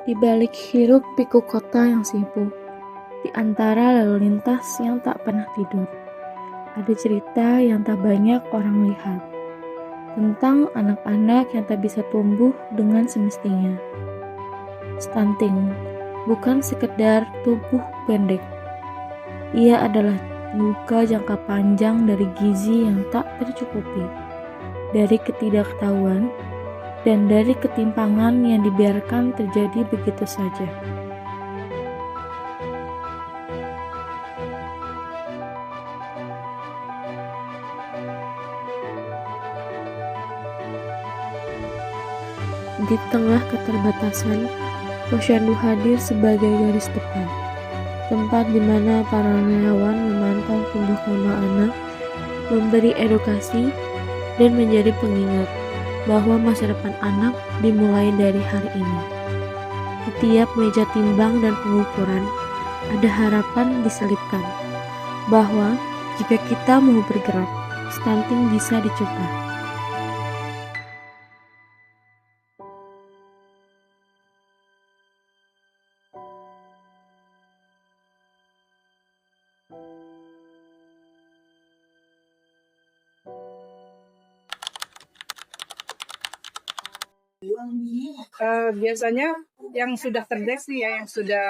Di balik hiruk-pikuk kota yang sibuk, di antara lalu lintas yang tak pernah tidur, ada cerita yang tak banyak orang lihat tentang anak-anak yang tak bisa tumbuh dengan semestinya. Stunting bukan sekedar tubuh pendek. Ia adalah luka jangka panjang dari gizi yang tak tercukupi, dari ketidaktahuan, dan dari ketimpangan yang dibiarkan terjadi begitu saja. Di tengah keterbatasan, Posyandu hadir sebagai garis depan, tempat di mana para relawan memantau tumbuh kembang anak, memberi edukasi, dan menjadi pengingat bahwa masa depan anak dimulai dari hari ini. Di tiap meja timbang dan pengukuran, ada harapan diselipkan bahwa jika kita mau bergerak, stunting bisa dicegah. Biasanya yang sudah terdeteksi ya, yang sudah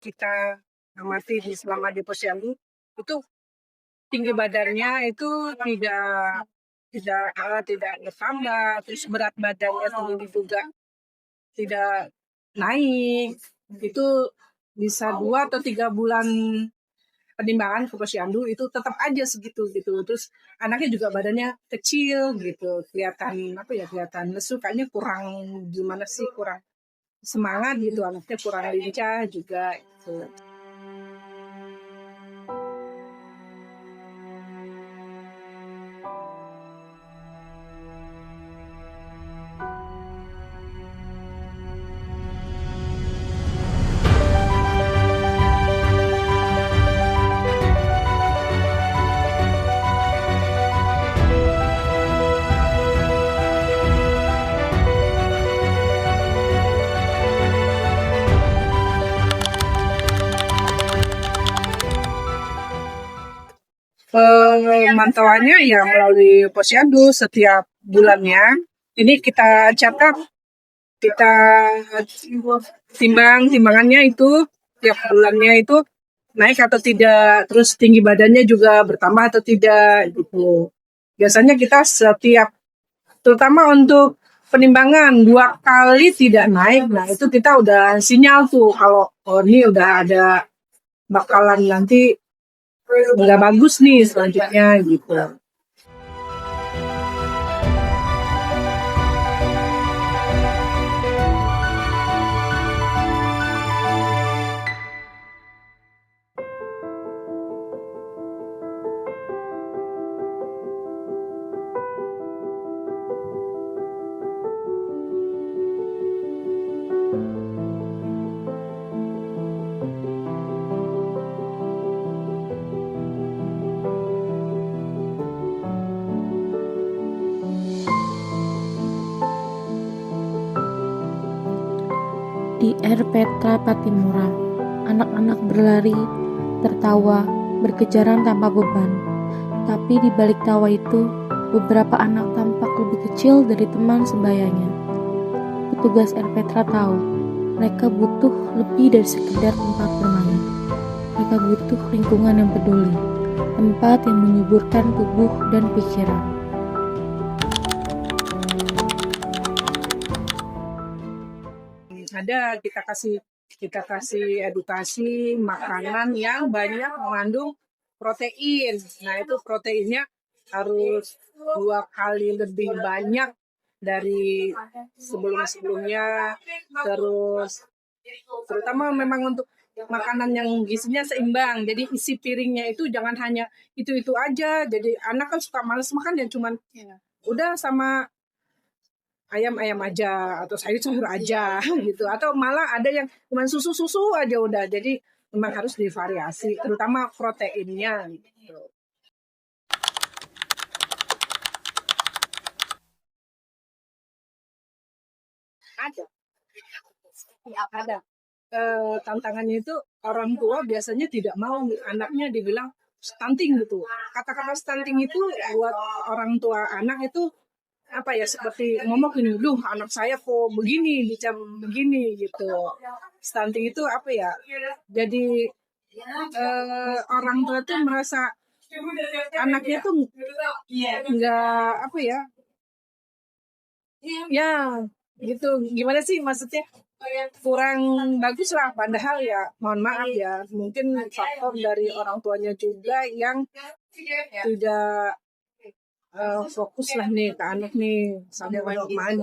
kita amati selama di posyandu itu tinggi badannya itu tidak bertambah, terus berat badannya sendiri juga tidak naik. Itu bisa 2 atau 3 bulan penimbangan ke posyandu itu tetap aja segitu gitu. Terus anaknya juga badannya kecil gitu, kelihatan lesu, kayaknya kurang gimana sih, kurang semangat gitu, anaknya kurang lincah juga gitu. Pemantauannya ya melalui posyandu setiap bulannya. Ini kita catat, kita timbangannya itu tiap bulannya itu naik atau tidak, terus tinggi badannya juga bertambah atau tidak gitu. Biasanya kita setiap, terutama untuk penimbangan 2 kali tidak naik, nah itu kita udah sinyal tuh kalau ini udah ada bakalan nanti nggak bagus nih selanjutnya gitu. Di R. Petra Patimura, anak-anak berlari, tertawa, berkejaran tanpa beban. Tapi di balik tawa itu, beberapa anak tampak lebih kecil dari teman sebayanya. Petugas R. Petra tahu, mereka butuh lebih dari sekedar tempat bermain. Mereka butuh lingkungan yang peduli, tempat yang menyuburkan tubuh dan pikiran. Ada kita kasih edukasi makanan yang banyak mengandung protein. Nah itu proteinnya harus 2 kali lebih banyak dari sebelumnya. Terus terutama memang untuk makanan yang gizinya seimbang. Jadi isi piringnya itu jangan hanya itu aja. Jadi anak kan suka males makan ya, cuman udah sama ayam aja atau sayur aja gitu, atau malah ada yang cuma susu aja udah. Jadi memang harus divariasi terutama proteinnya gitu. Ada Ada. Tantangannya itu orang tua biasanya tidak mau anaknya dibilang stunting gitu. Kata-kata stunting itu buat orang tua anak itu apa ya, seperti ngomong gini, "Duh, anak saya kok begini, dicam begini," gitu. Stunting itu apa ya? Jadi orang tua tuh merasa anaknya tuh nggak apa ya? Ya, gitu. Gimana sih maksudnya? Kurang bagus lah, padahal ya mohon maaf ya, mungkin faktor dari orang tuanya juga yang tidak fokus lah nih ke anak nih, sampai main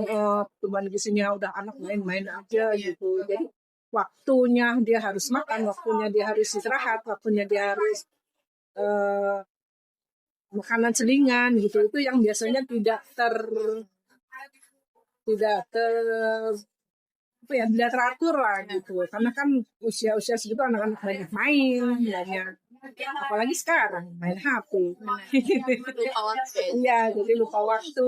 beban gizinya udah anak main-main aja gitu. Jadi waktunya dia harus makan, waktunya dia harus istirahat, waktunya dia harus eh, makanan selingan gitu. Itu yang biasanya tidak ter apa ya, tidak teratur lah gitu, karena kan usia-usia segitu anak-anak banyak main, banyak apalagi sekarang main HP. Iya, jadi lupa waktu.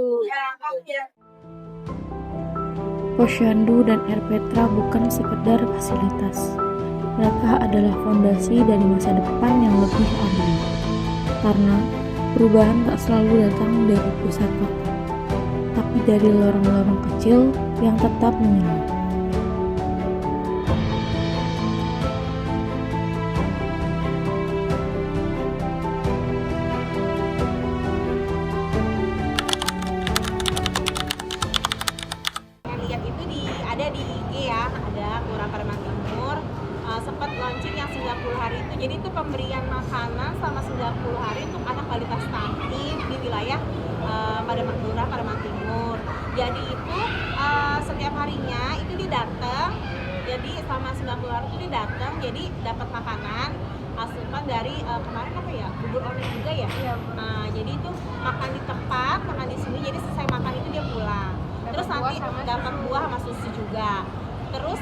Posyandu dan Air Petra bukan sekedar fasilitas. Mereka adalah fondasi dari masa depan yang lebih adil. Karena perubahan tak selalu datang dari pusat kota, tapi dari lorong-lorong kecil yang tetap menyelam. Lihat itu ada di IG ya, ada Kelurahan Pademangan Timur sempat launching yang 90 hari itu. Jadi itu pemberian makanan selama 90 hari untuk anak balita stunting di wilayah Kelurahan Pademangan Timur. Jadi itu setiap harinya itu didatang. Jadi selama 90 hari itu didatang, jadi dapat makanan asupan dari kemarin apa ya, bubur online juga ya. Jadi itu makan di tempat, makan di sini. Jadi selesai makan itu dia pulang. Terus nanti dapat buah sama susu juga. Terus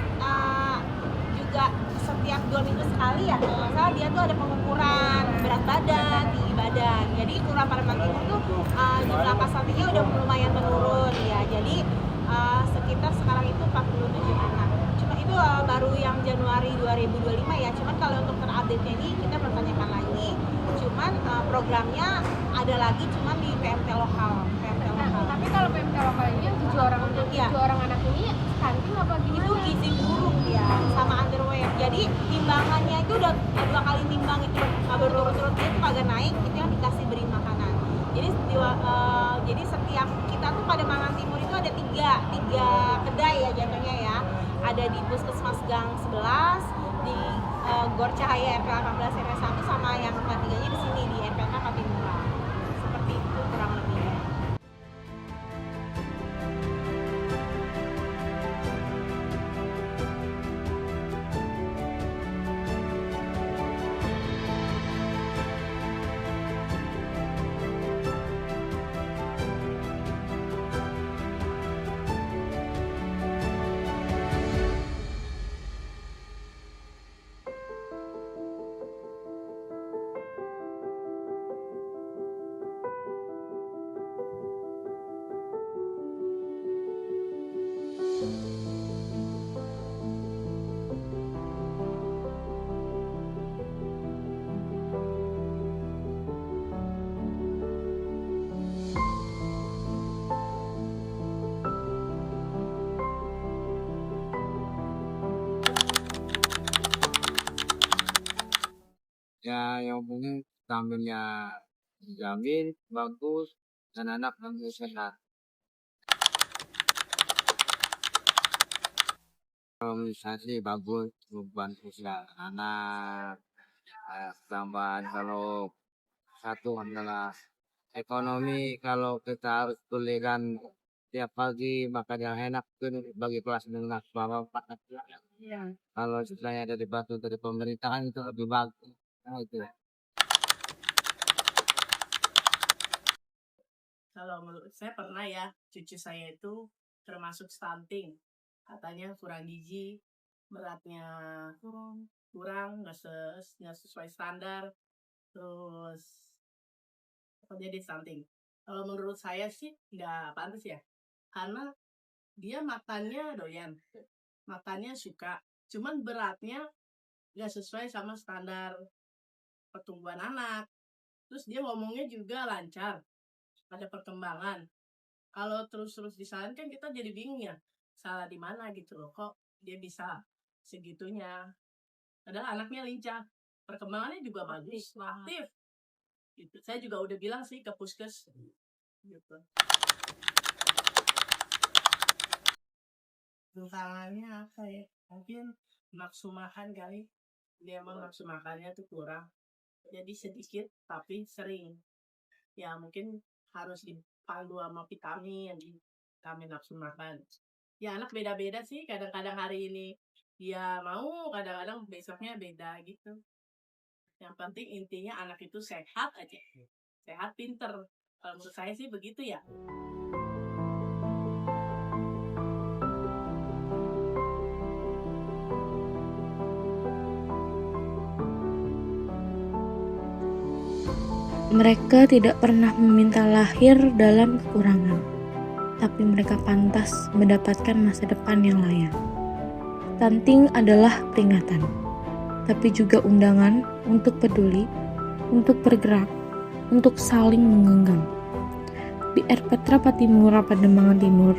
juga setiap 2 minggu sekali ya, kalau nggak salah dia tuh ada pengukuran berat badan, tinggi badan. Jadi Kelurahan Pademangan Timur tuh jumlah kasus udah lumayan menurun ya. Jadi sekitar sekarang itu 47 anak. Cuma itu baru yang Januari 2025 ya. Cuman kalau untuk terupdate-nya ini kita bertanyakan lagi. Cuman programnya ada lagi, cuman di PMT lokal. Tapi kalau PMT lokal ini yang 7 orang anak ini stunting apa gimana? Itu gizi buruk ya, sama underweight. Jadi timbangannya itu udah 2 kali timbang itu berturut-turut, dia tuh kagak naik, itu yang dikasih beri makanan. Jadi setiap kita tuh pada Pademangan Timur itu ada tiga kedai ya jatuhnya ya. Ada di Puskesmas Gang 11, di Gor Cahaya RP 18 RW 1, sama yang ketiganya di sini di RPK Patimura. Seperti itu kurang lebihnya. Ya yang penting vitaminnya dijamin bagus dan anak kamu sehat. Kalau misalnya sih bagus beban sosial anak. Tambahan kalau satu adalah ekonomi, kalau kita harus belikan tiap pagi makan yang enak itu bagi kelas menengah bawah 4 Iya. kalau istilahnya ada dibantu dari pemerintahan itu lebih bagus. Nah, itu. Kalau menurut saya pernah ya, cucu saya itu termasuk stunting. Katanya kurang gizi, beratnya kurang, nggak sesuai standar, terus jadi stunting. Kalau menurut saya sih nggak pantas ya, karena dia makannya doyan, makannya suka, cuman beratnya nggak sesuai sama standar pertumbuhan anak. Terus dia ngomongnya juga lancar, ada perkembangan. Kalau terus-terus disalahin kan kita jadi bingung ya, salah di mana gitu loh, kok dia bisa segitunya. Padahal anaknya lincah, perkembangannya juga bagus, aktif. Gitu. Saya juga udah bilang sih ke puskes. Gitu. Tantangannya apa ya? Mungkin nafsu makan kali. Dia emang nafsu makannya tuh kurang. Jadi sedikit tapi sering. Ya mungkin harus dipandu sama vitamin nafsu makan. Ya anak beda-beda sih. Kadang-kadang hari ini dia mau, kadang-kadang besoknya beda gitu. Yang penting intinya anak itu sehat aja. Sehat, pinter. Kalau menurut saya sih begitu ya. Mereka tidak pernah meminta lahir dalam kekurangan, tapi mereka pantas mendapatkan masa depan yang layak. Stunting adalah peringatan, tapi juga undangan untuk peduli, untuk bergerak, untuk saling menggenggam. Di Petra Patimura Pademangan Timur,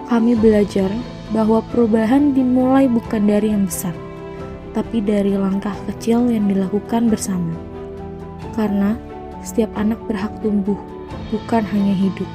kami belajar bahwa perubahan dimulai bukan dari yang besar, tapi dari langkah kecil yang dilakukan bersama. Karena setiap anak berhak tumbuh, bukan hanya hidup.